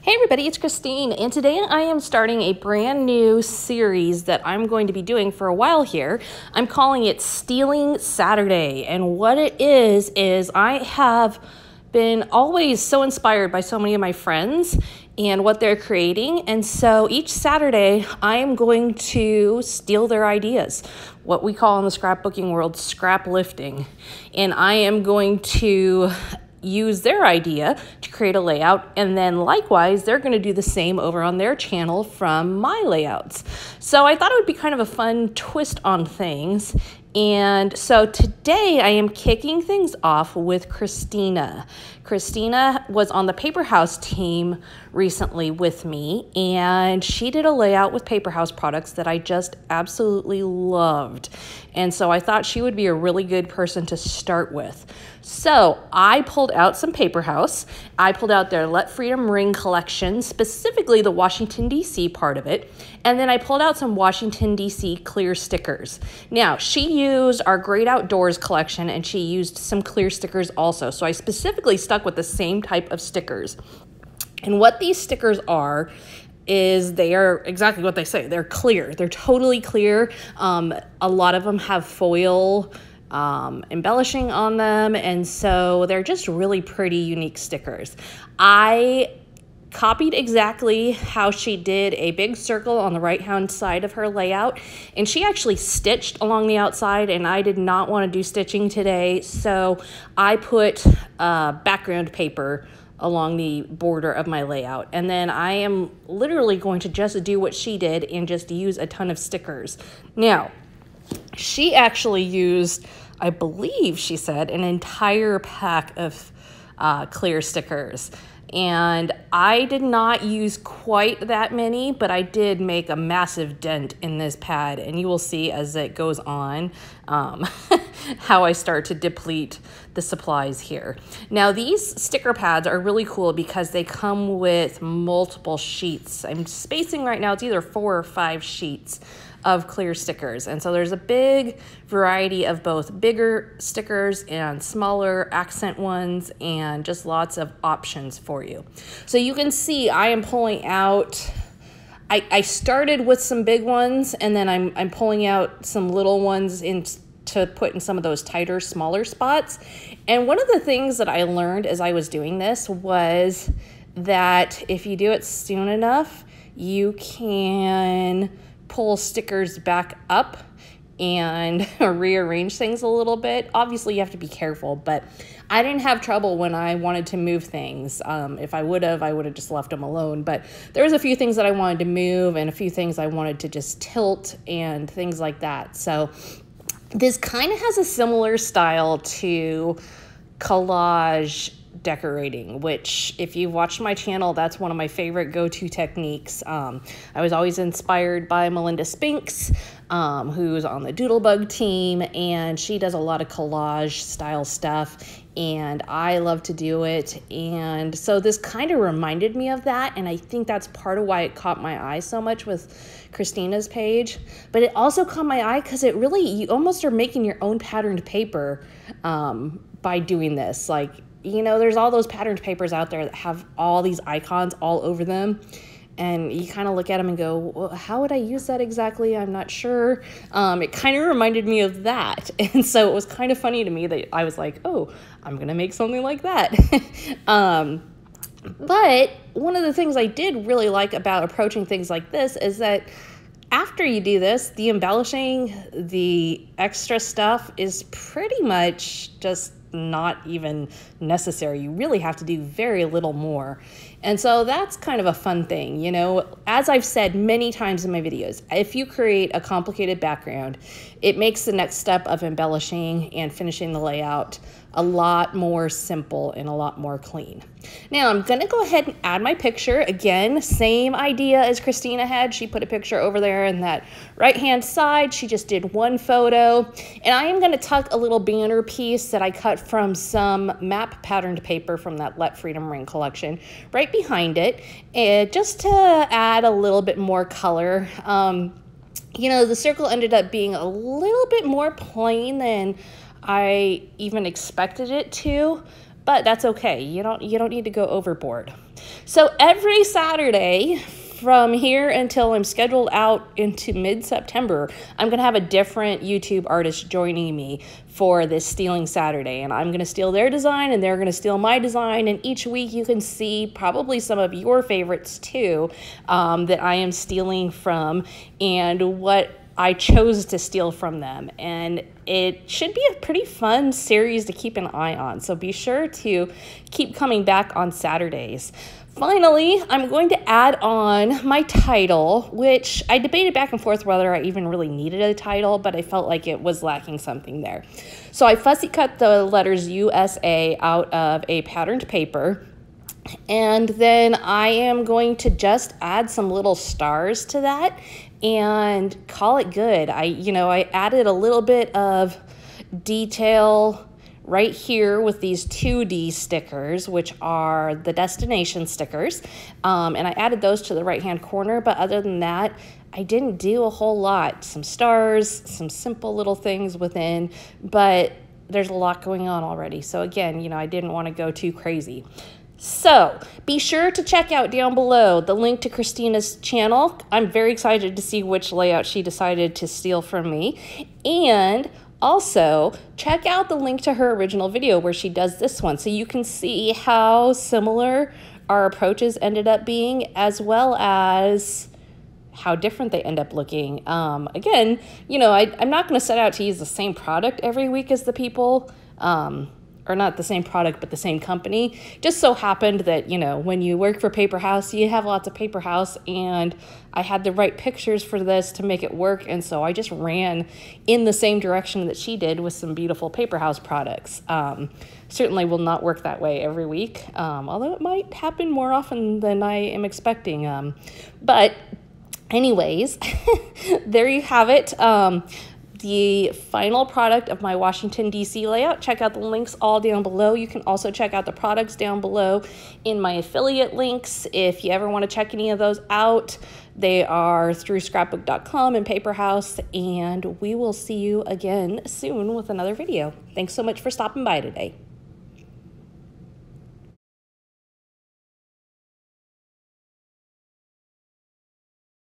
Hey everybody, it's Christine, and today I am starting a brand new series that I'm going to be doing for a while here. I'm calling it Stealing Saturday, and what it is I have been always so inspired by so many of my friends and what they're creating, and so each Saturday I am going to steal their ideas, what we call in the scrapbooking world scraplifting, and I am going to use their idea to create a layout, and then likewise they're going to do the same over on their channel from my layouts. So I thought it would be kind of a fun twist on things, and so today I am kicking things off with Khristina. Khristina was on the Paper House team recently with me, and she did a layout with Paper House products that I just absolutely loved. And so I thought she would be a really good person to start with. So I pulled out some Paper House. I pulled out their Let Freedom Ring collection, specifically the Washington, D.C. part of it. And then I pulled out some Washington, D.C. clear stickers. Now, she used our Great Outdoors collection, and she used some clear stickers also. So I specifically stuck with the same type of stickers. And what these stickers are is they are exactly what they say. They're clear. They're totally clear. A lot of them have foil embellishing on them, and so they're just really pretty, unique stickers. I copied exactly how she did a big circle on the right-hand side of her layout, and she actually stitched along the outside, and I did not want to do stitching today, so I put background paper along the border of my layout, and then I am literally going to just do what she did and just use a ton of stickers. Now, she actually used, I believe she said, an entire pack of clear stickers. And I did not use quite that many, but I did make a massive dent in this pad. And you will see as it goes on how I start to deplete the supplies here. Now, these sticker pads are really cool because they come with multiple sheets. I'm spacing right now, it's either 4 or 5 sheets of clear stickers. And so there's a big variety of both bigger stickers and smaller accent ones, and just lots of options for you. So you can see I am pulling out, I started with some big ones, and then I'm pulling out some little ones to put in some of those tighter, smaller spots. And one of the things that I learned as I was doing this was that if you do it soon enough, you can pull stickers back up and rearrange things a little bit. Obviously, you have to be careful, but I didn't have trouble when I wanted to move things. If I would have just left them alone. But there was a few things that I wanted to move and a few things I wanted to just tilt and things like that. So this kind of has a similar style to collage decorating, which if you've watched my channel, that's one of my favorite go-to techniques. I was always inspired by Melinda Spinks, who's on the Doodlebug team, and she does a lot of collage style stuff, and I love to do it. And so this kind of reminded me of that, and I think that's part of why it caught my eye so much with Christina's page. But it also caught my eye because it really, you almost are making your own patterned paper by doing this. Like, you know, there's all those patterned papers out there that have all these icons all over them, and you kind of look at them and go, well, how would I use that exactly? I'm not sure. It kind of reminded me of that, and so it was kind of funny to me that I was like, oh, I'm gonna make something like that. But one of the things I did really like about approaching things like this is that after you do this, the embellishing, the extra stuff is pretty much just not even necessary. You really have to do very little more. And so that's kind of a fun thing. You know, as I've said many times in my videos, if you create a complicated background, it makes the next step of embellishing and finishing the layout a lot more simple and a lot more clean. Now I'm gonna go ahead and add my picture. Again, same idea as Khristina had. She put a picture over there in that right-hand side. She just did one photo. And I am gonna tuck a little banner piece that I cut from some map patterned paper from that Let Freedom Ring collection right behind it, just to add a little bit more color. You know, the circle ended up being a little bit more plain than I even expected it to, but that's okay. You don't need to go overboard. So every Saturday from here until I'm scheduled out into mid-September, I'm going to have a different YouTube artist joining me for this Stealing Saturday. And I'm going to steal their design and they're going to steal my design. And each week you can see probably some of your favorites too, that I am stealing from and what I chose to steal from them. And it should be a pretty fun series to keep an eye on. So be sure to keep coming back on Saturdays. Finally, I'm going to add on my title, which I debated back and forth whether I even really needed a title, but I felt like it was lacking something there. So I fussy cut the letters USA out of a patterned paper. And then I am going to just add some little stars to that and call it good. I added a little bit of detail right here with these 2D stickers, which are the destination stickers. And I added those to the right-hand corner, but other than that, I didn't do a whole lot. Some stars, some simple little things within, but there's a lot going on already. So again, I didn't want to go too crazy. So be sure to check out down below the link to Christina's channel. I'm very excited to see which layout she decided to steal from me. And also, check out the link to her original video where she does this one so you can see how similar our approaches ended up being, as well as how different they end up looking. Again, I'm not going to set out to use the same product every week as the people, or not the same product, but the same company. Just so happened that, when you work for Paper House, you have lots of Paper House, and I had the right pictures for this to make it work, and so I just ran in the same direction that she did with some beautiful Paper House products. Certainly will not work that way every week, although it might happen more often than I am expecting. But anyways, there you have it. The final product of my Washington, D.C. layout. Check out the links all down below. You can also check out the products down below in my affiliate links. If you ever want to check any of those out, they are through scrapbook.com and Paper House, and we will see you again soon with another video. Thanks so much for stopping by today.